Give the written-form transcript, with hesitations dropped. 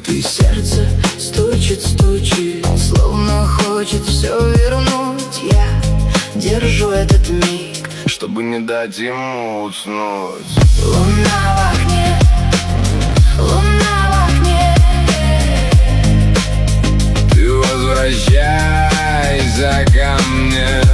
И сердце стучит, стучит, словно хочет все вернуть. Я держу этот миг, чтобы не дать ему уснуть. Луна в окне, луна в окне. Ты возвращайся ко мне.